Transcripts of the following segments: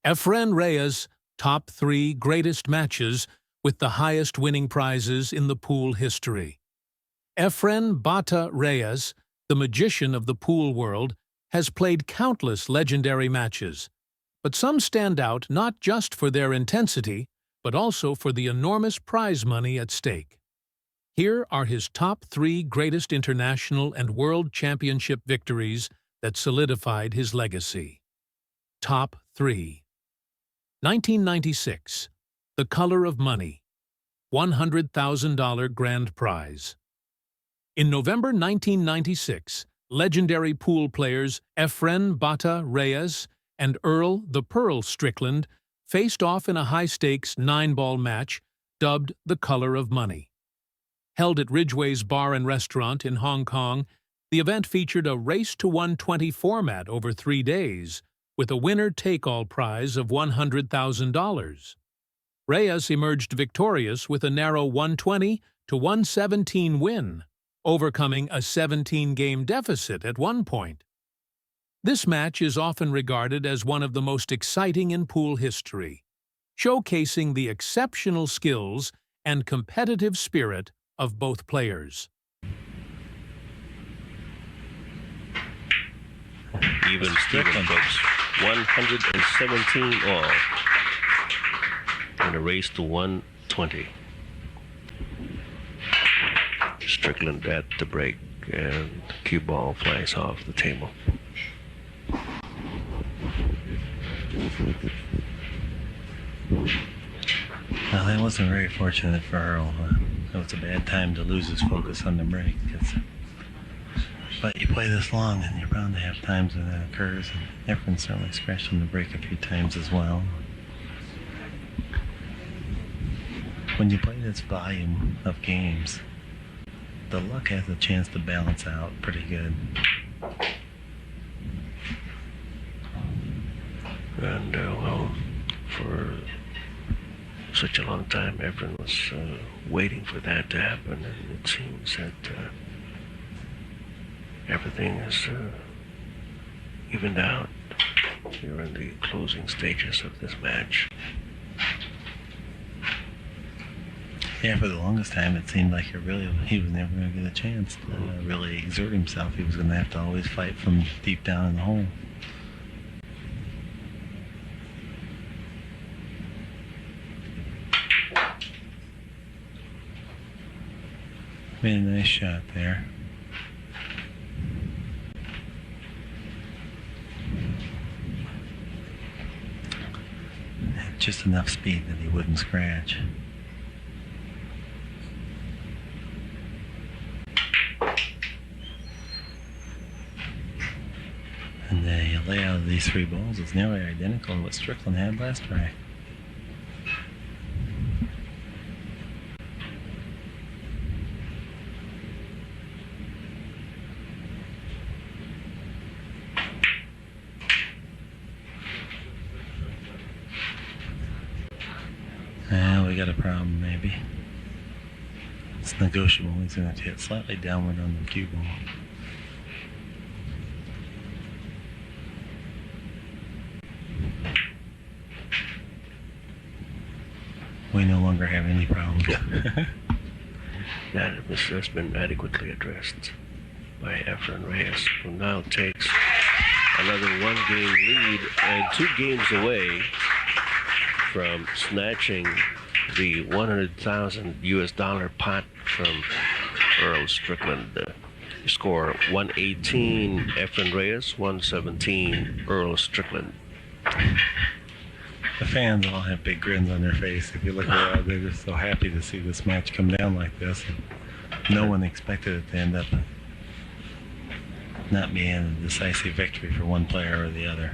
Efren Reyes' top 3 greatest matches with the highest winning prizes in the pool history. Efren Bata Reyes, the magician of the pool world, has played countless legendary matches, but some stand out not just for their intensity, but also for the enormous prize money at stake. Here are his top 3 greatest international and world championship victories that solidified his legacy. Top 3. 1996. The Color of Money. $100,000 grand prize. In November 1996, legendary pool players Efren Bata Reyes and Earl the Pearl Strickland faced off in a high-stakes 9-ball match dubbed The Color of Money. Held at Ridgeway's Bar and Restaurant in Hong Kong, the event featured a race-to-120 format over 3 days, with a winner-take-all prize of $100,000. Reyes emerged victorious with a narrow 120-117 win, overcoming a 17-game deficit at one point. This match is often regarded as one of the most exciting in pool history, showcasing the exceptional skills and competitive spirit of both players. Even Steven, folks. 117 all in a race to 120. Strickland at the break, and the cue ball flies off the table. Well, that wasn't very fortunate for Earl. It was a bad time to lose his focus on the break. But you play this long, and you're bound to have times when that occurs. And Efren certainly scratched on the break a few times as well. When you play this volume of games, the luck has a chance to balance out pretty good. And, well, for such a long time, Efren was waiting for that to happen, and it seems that everything is evened out here in the closing stages of this match. Yeah, for the longest time, it seemed like he was never going to get a chance to really exert himself. He was going to have to always fight from deep down in the hole. Made a nice shot there. Had just enough speed that he wouldn't scratch. And the layout of these 3 balls is nearly identical to what Strickland had last try. We got a problem, maybe. It's negotiable. He's going to hit slightly downward on the cue ball. We no longer have any problem. That has been adequately addressed by Efren Reyes, who now takes another 1-game lead and 2 games away from snatching the $100,000 pot from Earl Strickland. Score 118 Efren Reyes, 117 Earl Strickland. The fans all have big grins on their face. If you look around, they're just so happy to see this match come down like this. No one expected it to end up not being a decisive victory for one player or the other.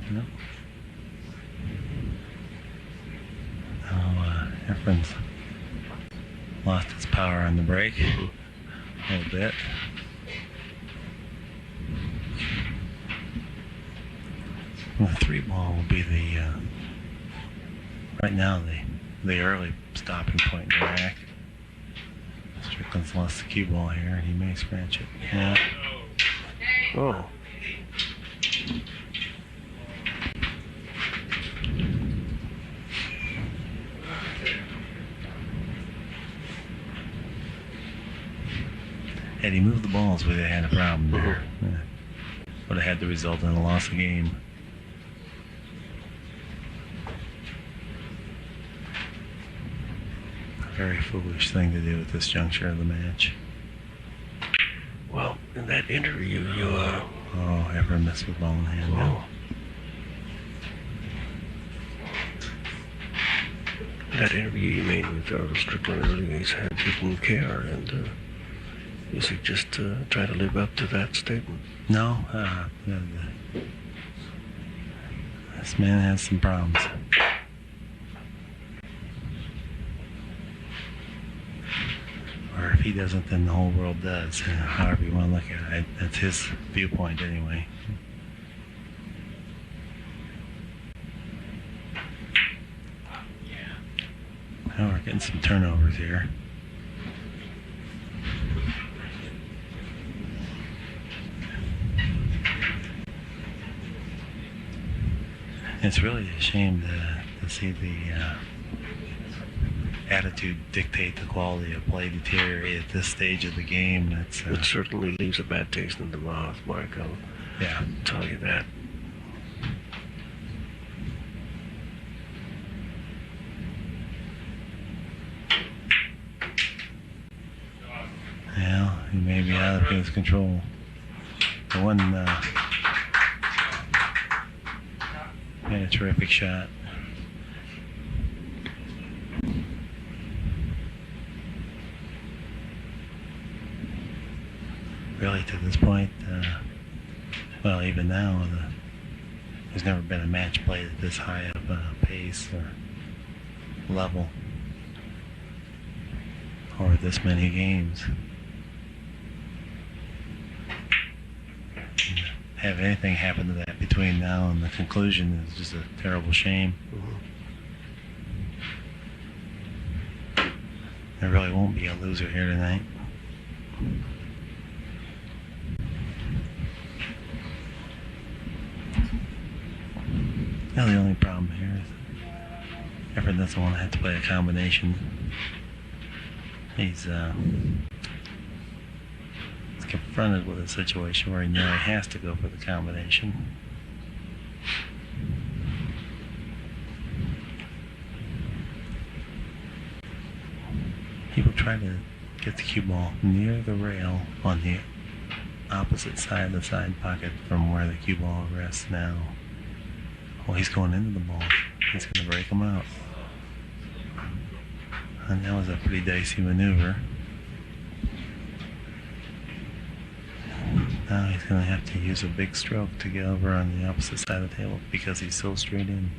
No. Now, Efren's lost its power on the break a little bit. Well, the 3-ball will be the right now the early stopping point in the rack. Efren's lost the cue ball here, and he may scratch it. Yeah. Oh. Had he moved the balls, we'd have had a problem there. Would have had the result in a loss of game. A very foolish thing to do at this juncture of the match. Well, in that interview, Oh, Efren missed with ball in hand now. That interview you made with Earl Strickland earlier, he said he didn't care, and is he just trying to live up to that statement? No, this man has some problems. Or if he doesn't, then the whole world does. However you want to look at it, that's his viewpoint anyway. Now we're getting some turnovers here. It's really a shame to see the attitude dictate the quality of play deteriorate at this stage of the game. It certainly leaves a bad taste in the mouth, Mark. Yeah. I'll tell you that. Well, he may be out of his control. The one made a terrific shot. Really, to this point, well, even now, there's never been a match played at this high of pace or level, or this many games. Have anything happen to that between now and the conclusion is just a terrible shame. There really won't be a loser here tonight. Now the only problem here is Efren doesn't want to have to play a combination. He's confronted with a situation where he knows he has to go for the combination. He will try to get the cue ball near the rail on the opposite side of the side pocket from where the cue ball rests now. Well, he's going into the ball. He's going to break him out. And that was a pretty dicey maneuver. Now he's going to have to use a big stroke to get over on the opposite side of the table because he's so straight in.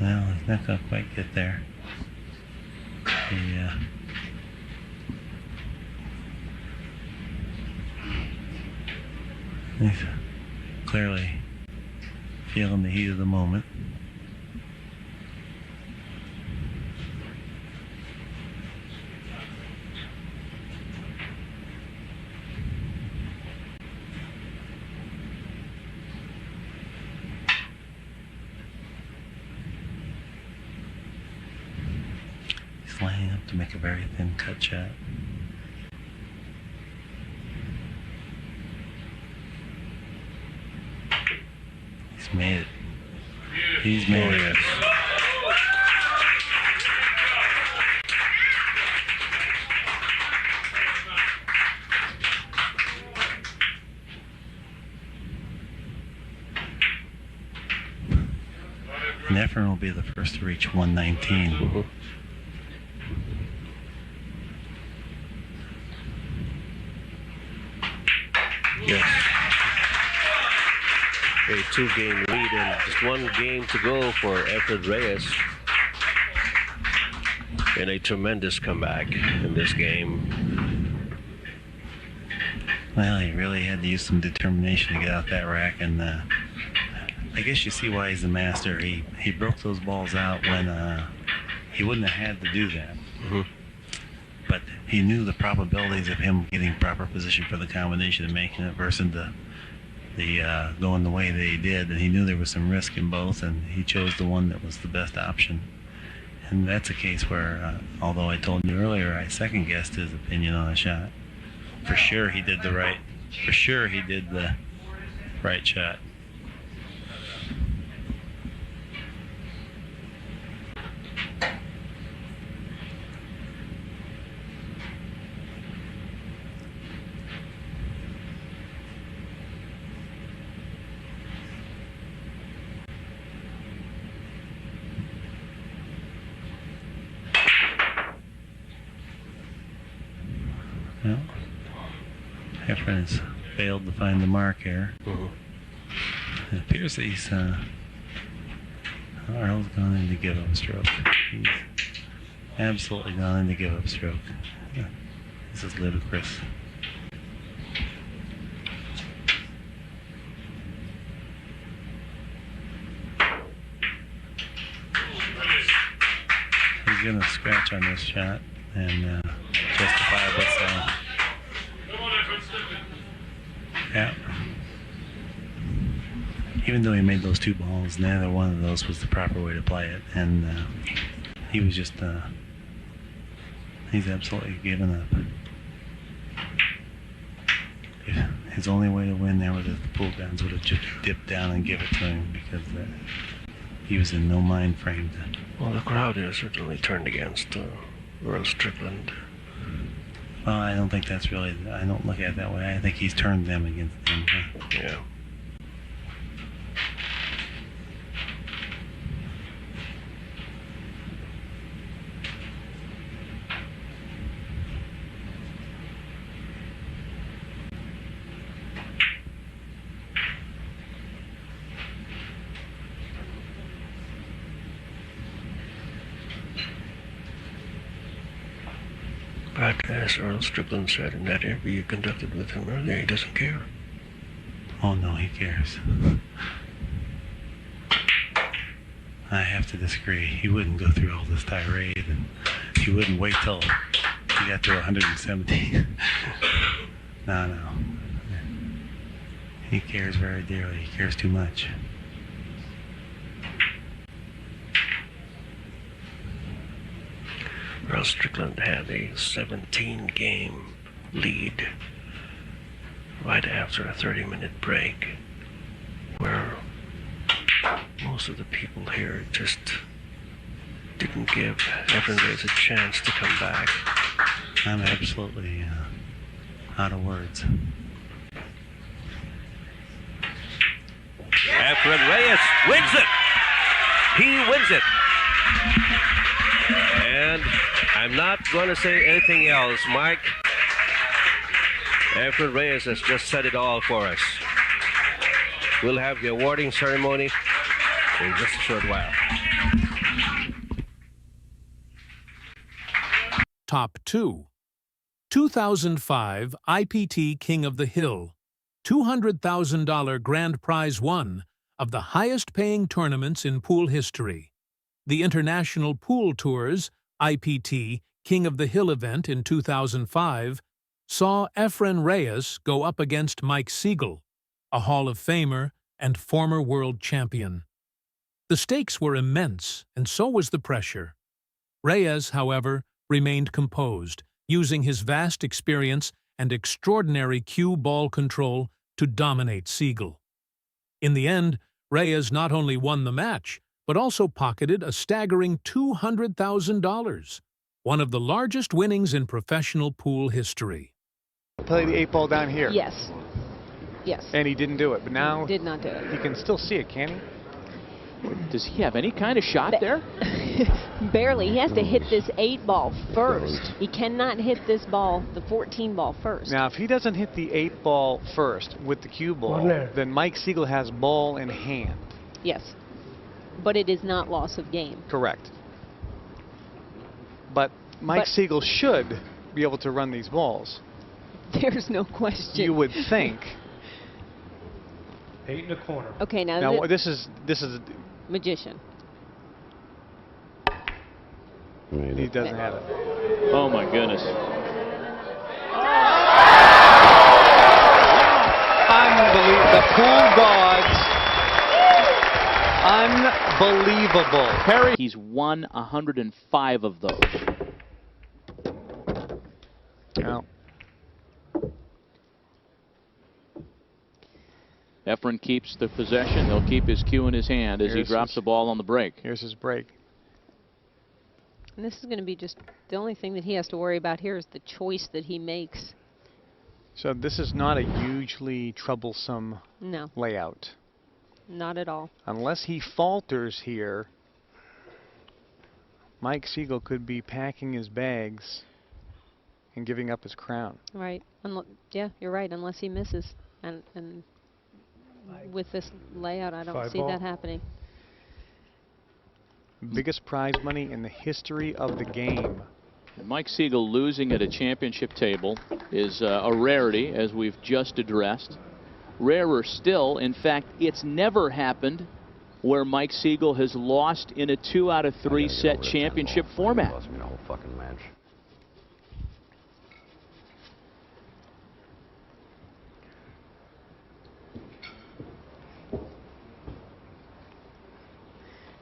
Well, he's not going to quite get there. He's clearly feeling the heat of the moment. He's lining up to make a very thin cut shot. He's made it. He's made it. And Efren will be the first to reach 119. Yes. A 2-game lead and just 1 game to go for Efren Reyes. And a tremendous comeback in this game. Well, he really had to use some determination to get out that rack, and I guess you see why he's the master. He broke those balls out when he wouldn't have had to do that. Mm-hmm. But he knew the probabilities of him getting proper position for the combination and making it versus the going the way that he did, and he knew there was some risk in both, and he chose the one that was the best option. And that's a case where, although I told you earlier, I second-guessed his opinion on a shot. For sure he did the right shot. Well, Efren has failed to find the mark here. Mm-hmm. It appears that he's Earl's gone in to give up a stroke. He's absolutely gone in to give up a stroke. This is ludicrous. He's gonna scratch on this shot and justifiably so. Yeah. Even though he made those two balls, neither one of those was the proper way to play it, and he was just he's absolutely given up. Yeah, his only way to win there was if the pool guns would have just dipped down and give it to him, because he was in no mind frame then. Well, the crowd here certainly turned against Earl Strickland. Well, I don't think that's really, I don't look at it that way. I think he's turned them against him. Yeah. But as Earl Strickland said in that interview you conducted with him earlier, he doesn't care. Oh no, he cares. I have to disagree. He wouldn't go through all this tirade, and he wouldn't wait till he got to 117. No. He cares very dearly. He cares too much. Earl Strickland had a 17-game lead right after a 30-minute break, where most of the people here just didn't give Efren Reyes a chance to come back. I'm absolutely out of words. Efren Reyes wins it! He wins it! And I'm not going to say anything else, Mike. Efren Reyes has just said it all for us. We'll have the awarding ceremony in just a short while. Top 2. 2005 IPT King of the Hill, $200,000 grand prize won of the highest-paying tournaments in pool history. The International Pool Tours IPT King of the Hill event in 2005 saw Efren Reyes go up against Mike Siegel, a Hall of Famer and former world champion. The stakes were immense, and so was the pressure. Reyes, however, remained composed, using his vast experience and extraordinary cue ball control to dominate Siegel. In the end, Reyes not only won the match, but also pocketed a staggering $200,000, one of the largest winnings in professional pool history. Play the 8 ball down here. Yes. Yes. And he didn't do it, but now Did not do it. he can still see it, can he? Does he have any kind of shot there? Barely. He has to hit this 8 ball first. He cannot hit this ball, the 14 ball first. Now, if he doesn't hit the 8 ball first with the cue ball, then Mike Siegel has ball in hand. Yes. But it is not loss of game. Correct. But Mike Siegel should be able to run these balls. There's no question. You would think. 8 in the corner. Okay, now, Now this is magician. he doesn't have it. Oh my goodness. Unbelievable. The pool gods. Unbelievable. Perry, he's won 105 of those. Now, Efren keeps the possession. He'll keep his cue in his hand as he drops the ball on the break. here's his break. And this is going to be just the only thing that he has to worry about here is the choice that he makes. So this is not a hugely troublesome No, layout. not at all. Unless he falters here, Mike Siegel could be packing his bags and giving up his crown. Right. Yeah, you're right. Unless he misses, and with this layout, I don't 5 see ball. that happening. Biggest prize money in the history of the game. And Mike Siegel losing at a championship table is a rarity, as we've just addressed. Rarer still, in fact, it's never happened where Mike Siegel has lost in a 2 out of 3 set championship format. Lost me the whole fucking match.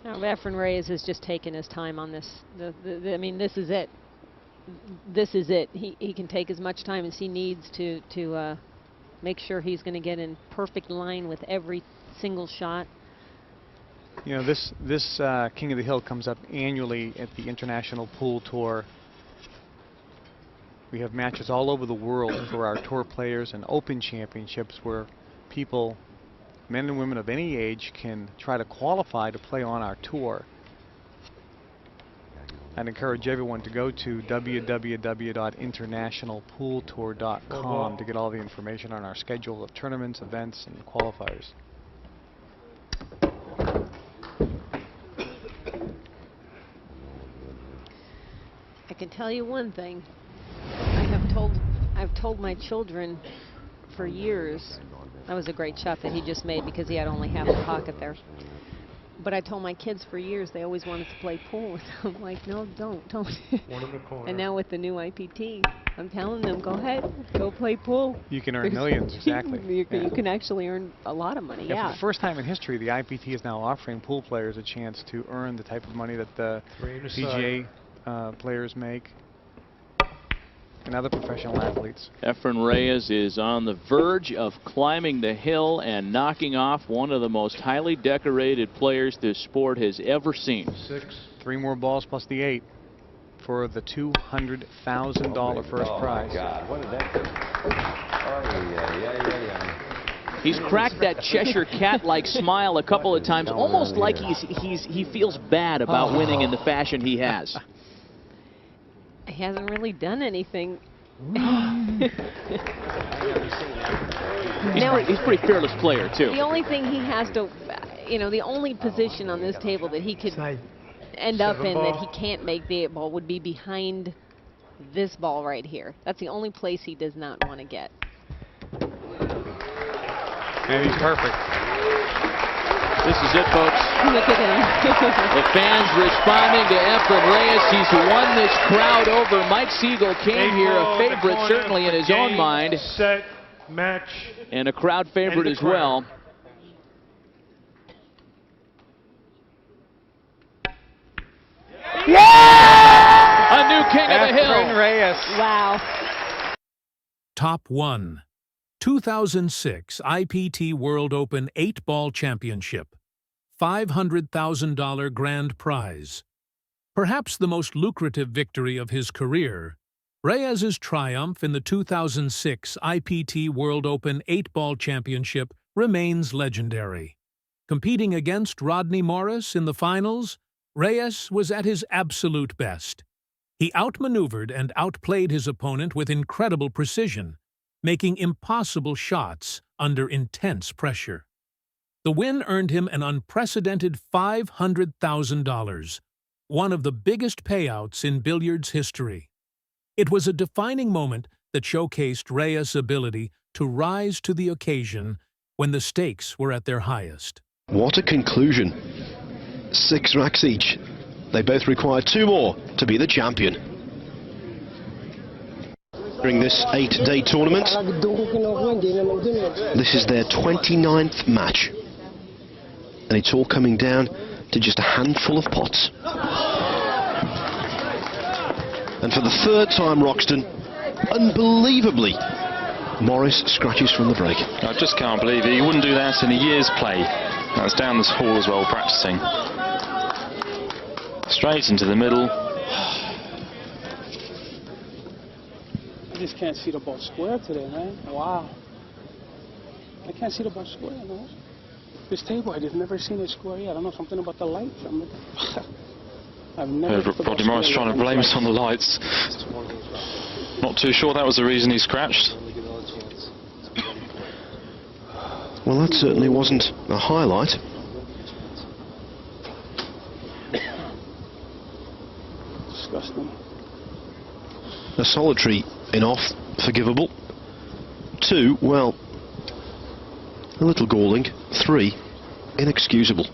Now, Efren Reyes has just taken his time on this. I mean, this is it. This is it. He can take as much time as he needs to make sure he's going to get in perfect line with every single shot. You know, this King of the Hill comes up annually at the International Pool Tour. We have matches all over the world for our tour players and open championships where people, men and women of any age, can try to qualify to play on our tour. I'd encourage everyone to go to www.internationalpooltour.com to get all the information on our schedule of tournaments, events, and qualifiers. I can tell you one thing. I've told my children for years. That was a great shot that he just made because he had only half the pocket there. But I told my kids for years they always wanted to play pool. I'm like, no, don't. 1 in the corner. And now with the new IPT, I'm telling them, go ahead, go play pool. You can earn millions, exactly. You can actually earn a lot of money, yeah. For the first time in history, the IPT is now offering pool players a chance to earn the type of money that the 3 in the PGA players make and other professional athletes. Efren Reyes is on the verge of climbing the hill and knocking off one of the most highly decorated players this sport has ever seen. 6. 3 more balls plus the 8 for the $200,000 first prize. God, what did that do? Oh, He's cracked that Cheshire cat-like smile a couple of times, almost like he feels bad about winning in the fashion he has. He hasn't really done anything. He's a pretty fearless player, too. The only thing he has to, the only position on this table that he could end up in that he can't make the 8 ball would be behind this ball right here. That's the only place he does not want to get. And he's perfect. This is it, folks. Look at him. The fans responding to Efren Reyes. He's won this crowd over. Mike Siegel came here a favorite, certainly in his own mind. Set, match. And a crowd favorite as well. Yeah! A new King of the Hill. Efren Reyes. Wow. Top 1. 2006 IPT World Open 8-Ball Championship. $500,000 grand prize. Perhaps the most lucrative victory of his career, Reyes's triumph in the 2006 IPT World Open 8-Ball Championship remains legendary. Competing against Rodney Morris in the finals, Reyes was at his absolute best. He outmaneuvered and outplayed his opponent with incredible precision, making impossible shots under intense pressure. The win earned him an unprecedented $500,000, one of the biggest payouts in billiards history. It was a defining moment that showcased Reyes' ability to rise to the occasion when the stakes were at their highest. What a conclusion. 6 racks each. They both require 2 more to be the champion. During this 8-day tournament, this is their 29th match. And it's all coming down to just a handful of pots. And for the 3rd time, Roxton, unbelievably, Morris scratches from the break. I just can't believe it. He wouldn't do that in a year's play. That's down this hall as well, practicing. Straight into the middle. I just can't see the ball square today, man. Wow. I can't see the ball square, man. This table, I just never seen it square yet. I don't know, something about the light. I've never. Rodney Morris trying to blame us on the lights. Not too sure that was the reason he scratched. Well, that certainly wasn't a highlight. Disgusting. A solitary in off, forgivable. 2, well, a little galling. 3, inexcusable.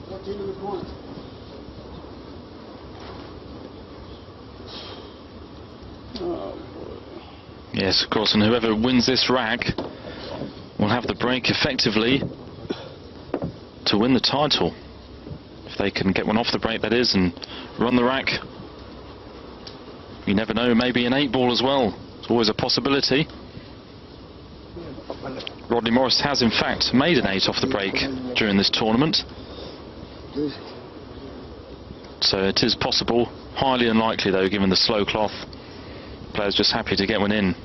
Yes, of course, and whoever wins this rack will have the break effectively to win the title. If they can get one off the break, that is, and run the rack. You never know, maybe an 8-ball as well. It's always a possibility. Rodney Morris has in fact made an 8 off the break during this tournament. So it is possible, highly unlikely though, given the slow cloth. Players just happy to get one in.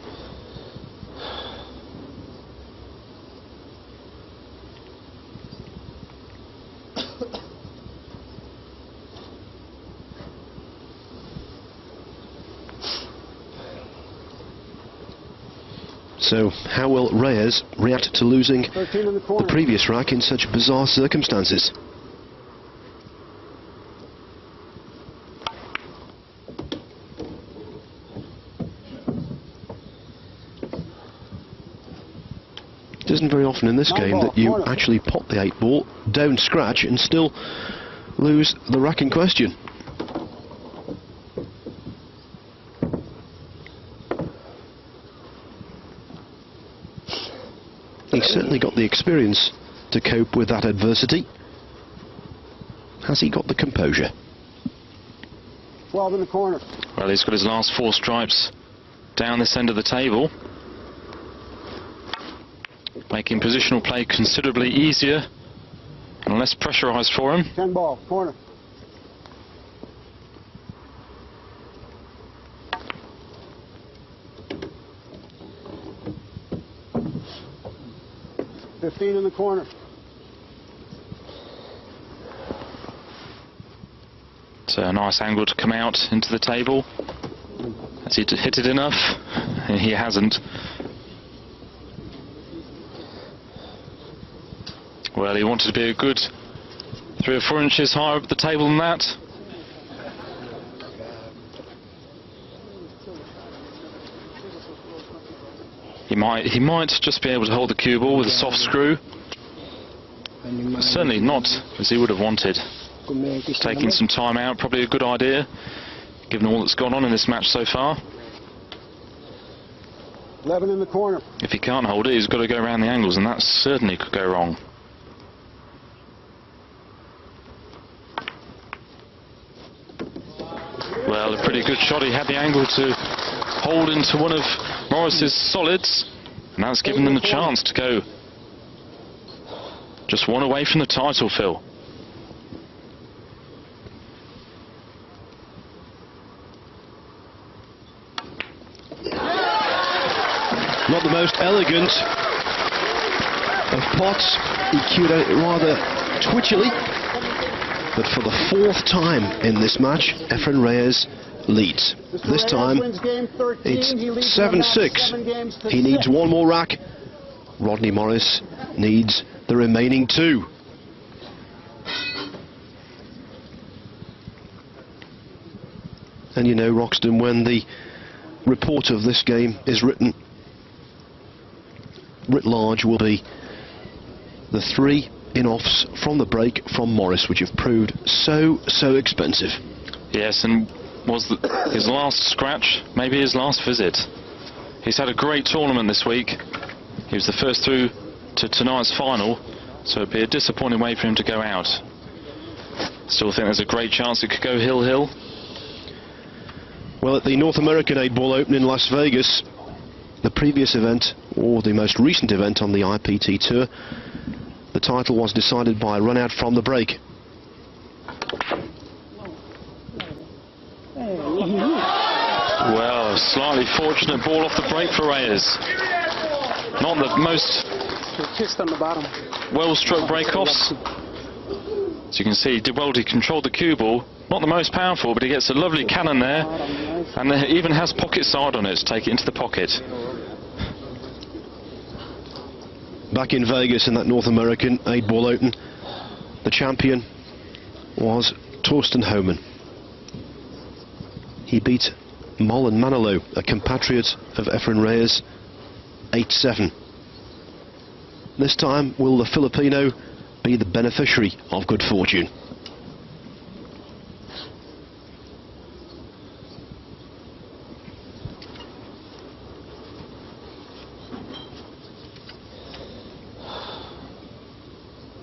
So, how will Reyes react to losing the previous rack in such bizarre circumstances? It isn't very often in this game that you actually pot the 8-ball, don't scratch, and still lose the rack in question. He's certainly got the experience to cope with that adversity. Has he got the composure? 12 in the corner. Well, he's got his last 4 stripes down this end of the table, making positional play considerably easier and less pressurised for him. 10 ball, corner. $15 in the corner. It's a nice angle to come out into the table. Has he hit it enough? He hasn't. Well, he wanted to be a good 3 or 4 inches higher up the table than that. He might just be able to hold the cue ball with a soft screw. Certainly not as he would have wanted. Taking some time out, probably a good idea, given all that's gone on in this match so far. 11 in the corner. If he can't hold it, he's got to go around the angles, and that certainly could go wrong. Well, a pretty good shot. He had the angle to hold into one of Morris's solids, and that's given them the chance to go just 1 away from the title, Phil. Not the most elegant of pots. He cued out rather twitchily. But for the 4th time in this match, Efren Reyes leads. This time, it's 7-6. He needs 1 more rack. Rodney Morris needs the remaining 2. And you know, Roxton, when the report of this game is written, writ large will be the 3 in-offs from the break from Morris, which have proved so expensive. Yes, and was his last scratch, maybe his last visit. He's had a great tournament this week. He was the first through to tonight's final, so it'd be a disappointing way for him to go out. Still think there's a great chance it could go hill-hill. Well, at the North American 8-Ball Open in Las Vegas, the previous event, or the most recent event on the IPT Tour, the title was decided by a run-out from the break. Well, a slightly fortunate ball off the break for Reyes. Not the most well-struck break-offs. As you can see, he did well to control the cue ball. Not the most powerful, but he gets a lovely cannon there, and it even has pocket side on it to take it into the pocket. Back in Vegas in that North American 8-Ball Open, the champion was Torsten Homan. He beat Molen Manolo, a compatriot of Efren Reyes, 8-7. This time, will the Filipino be the beneficiary of good fortune?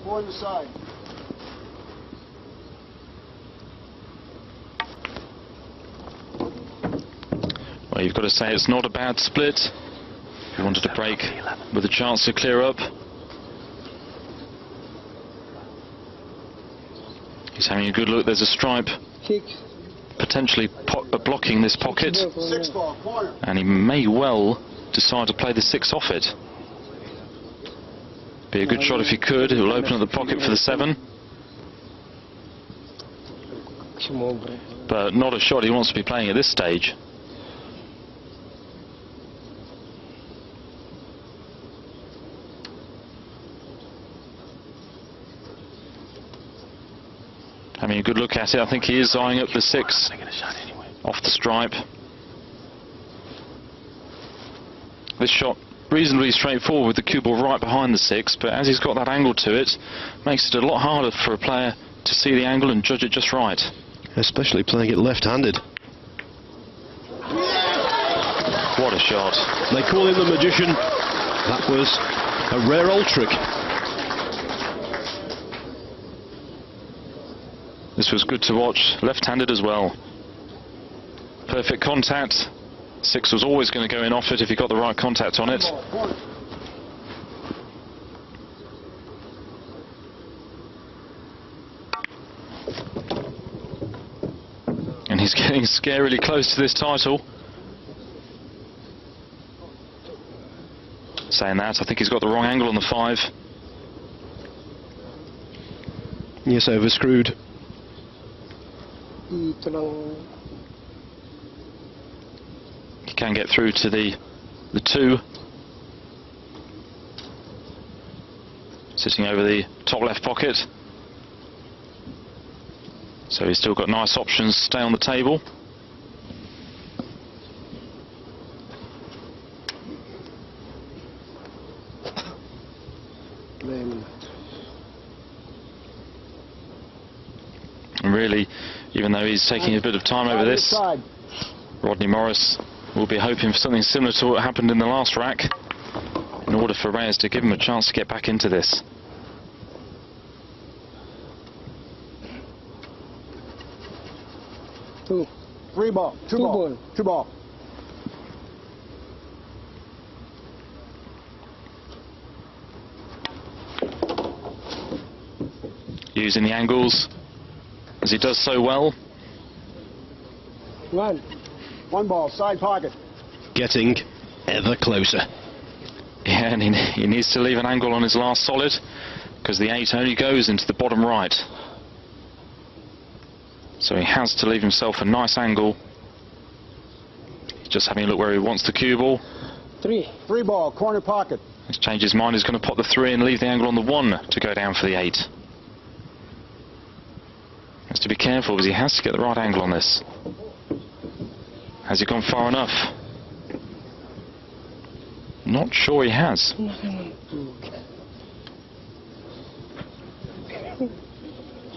On the side. Well, you've got to say it's not a bad split. If you wanted to break with a chance to clear up. He's having a good look. There's a stripe potentially blocking this pocket, 6-ball, corner. and he may well decide to play the 6 off it. Be a good shot if he could. He'll open up the pocket for the 7. But not a shot he wants to be playing at this stage. Having a good look at it, I think he is eyeing up the 6 off the stripe. This shot reasonably straightforward with the cue ball right behind the 6, but as he's got that angle to it, makes it a lot harder for a player to see the angle and judge it just right. Especially playing it left-handed. What a shot. They call him the magician. That was a rare old trick. This was good to watch, left-handed as well. Perfect contact. 6 was always going to go in off it if he got the right contact on it. And he's getting scarily close to this title. Saying that, I think he's got the wrong angle on the 5. Yes, overscrewed. He can get through to the 2. Sitting over the top left pocket. So he's still got nice options to stay on the table. And really, even though he's taking a bit of time over this, Rodney Morris will be hoping for something similar to what happened in the last rack in order for Reyes to give him a chance to get back into this. Two. 3-ball. 2-ball. 2-ball. Using the angles as he does so well. 1 ball, side pocket. Getting ever closer. Yeah, and he needs to leave an angle on his last solid because the 8 only goes into the bottom right. So he has to leave himself a nice angle. He's just having a look where he wants the cue ball. 3-ball, corner pocket. He's changed his mind. He's going to pop the 3 and leave the angle on the 1 to go down for the 8. Has to be careful because he has to get the right angle on this. Has he gone far enough? not sure he has.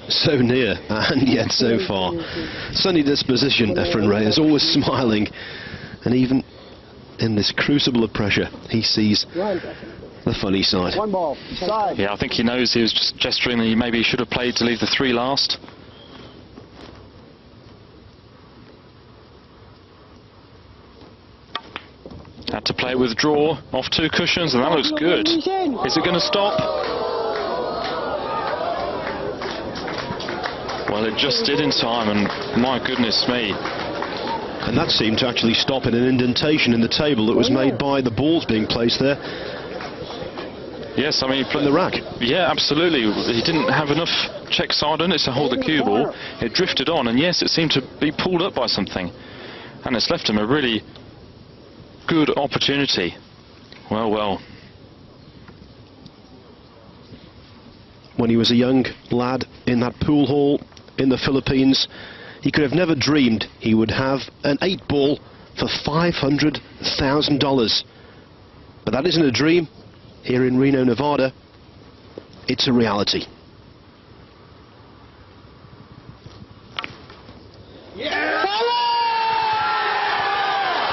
So near, and yet so far. Sunny disposition, Efren Reyes, always smiling. And even in this crucible of pressure, he sees the funny side. One ball, side. Yeah, I think he knows he was just gesturing that he maybe should have played to leave the 3 last. Had to play with draw off 2 cushions, and that looks good. Is it going to stop? Well, it just did in time, and my goodness me. And that seemed to actually stop in an indentation in the table that was made by the balls being placed there. Yes, I mean, from the rack. Yeah, absolutely. He didn't have enough check side on it to hold the cue ball. It drifted on, and yes, it seemed to be pulled up by something. And it's left him a really good opportunity. Well, well. When he was a young lad in that pool hall in the Philippines, he could have never dreamed he would have an 8-ball for $500,000. But that isn't a dream. Here in Reno, Nevada, it's a reality. Yeah!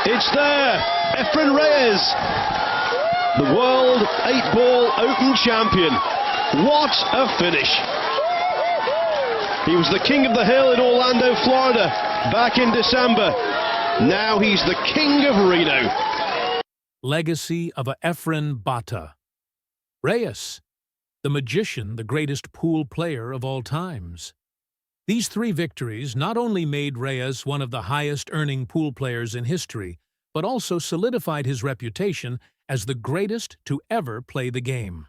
It's there, Efren Reyes, the world 8-ball open champion. What a finish. He was the king of the hill in Orlando, Florida, back in December. Now he's the king of Reno. Legacy of a Efren Bata Reyes, the magician, the greatest pool player of all times. These 3 victories not only made Reyes one of the highest-earning pool players in history, but also solidified his reputation as the greatest to ever play the game.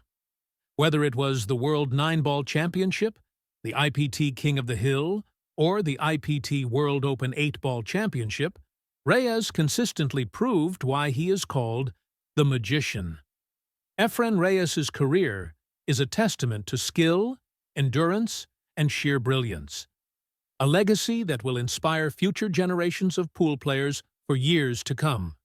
Whether it was the World 9-Ball Championship, the IPT King of the Hill, or the IPT World Open 8-Ball Championship, Reyes consistently proved why he is called the Magician. Efren Reyes' career is a testament to skill, endurance, and sheer brilliance. A legacy that will inspire future generations of pool players for years to come.